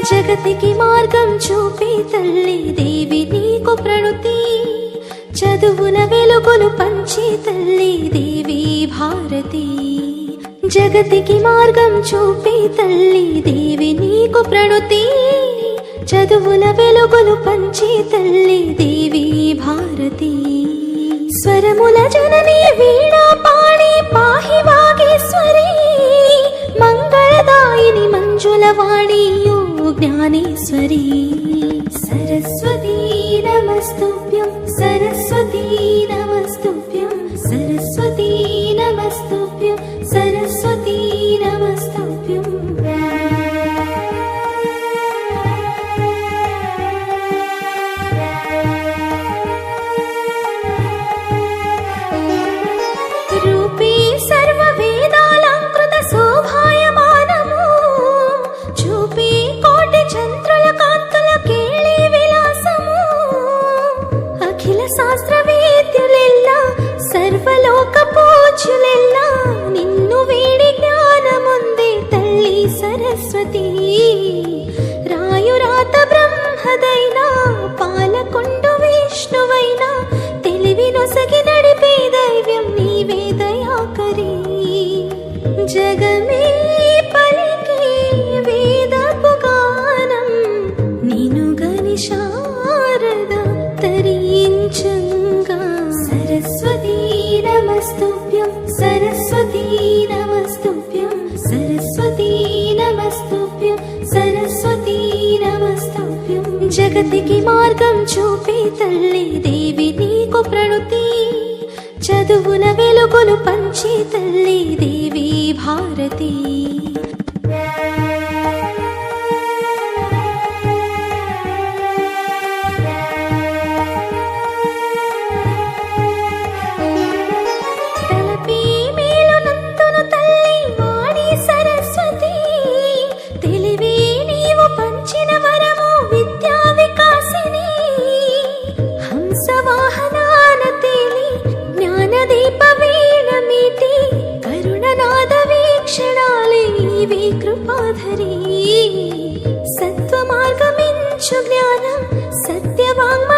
జగతికి మార్గం చూపే తల్లి దేవి నీకు ప్రణుతి, చదువుల వెలుగులు పంచే తల్లి దేవి భారతి. జగతికి మార్గం చూపే తల్లి దేవి నీకు ప్రణుతి, చదువుల వెలుగులు పంచే తల్లి దేవి భారతి. స్వరముల జనని వీణా పాణి పాహి వాగేశ్వరి, మంగళదాయిని మంజుల వాణి యో జ్ఞానేశ్వరి. సరస్వతీ నమస్తుభ్యం, సరస్వతీ నమస్తుభ్యం, సరస్వతీ నమస్తుభ్యం, సరస్వతీ నమస్తుభ్యం. రూపే సర్వ వేదాలంకృత శోభాయమానము, చూపే కోటి చంద్రుల కాంతుల కేళి విలాసము. అఖిల శాస్త్ర వేద్యులెల్లా సర్వలోక పూజ్యులెల్లా నిన్ను వేడి జ్ఞానముందే తల్లి సరస్వతి. రాయురాత బ్రహ్మదైనా పాలకొండు విష్ణువైనా, తెలివి నొసగి నడిపే దైవ్యం నీవే దయాకరి. జగమే పలికే వేదపు గానం, నిను గని శారద తరించంగా. సరస్వతీ నమస్తుభ్యం, సరస్వతీ నమస్తుభ్యం, సరస్వతీ నమస్తుభ్యం, సరస్వతీ నమస్తుభ్యం. జగతికి మార్గం చూపే తల్లి దేవి నీకు ప్రణుతి, చదువుల వెలుగులు పంచే తల్లి దేవి భారతి. తలపి మేలునంతును తల్లి వాణి సరస్వతి, తెలివి నీవు పంచిన వరము విద్యా వికాసిని. హంసవాహనాన తేలి జ్ఞానదీప వీణ మీటి, కరుణనాద వీక్షణాలే నీవే కృపాధరి. సత్వ మార్గమించు జ్ఞానం సత్యవాంగ్మ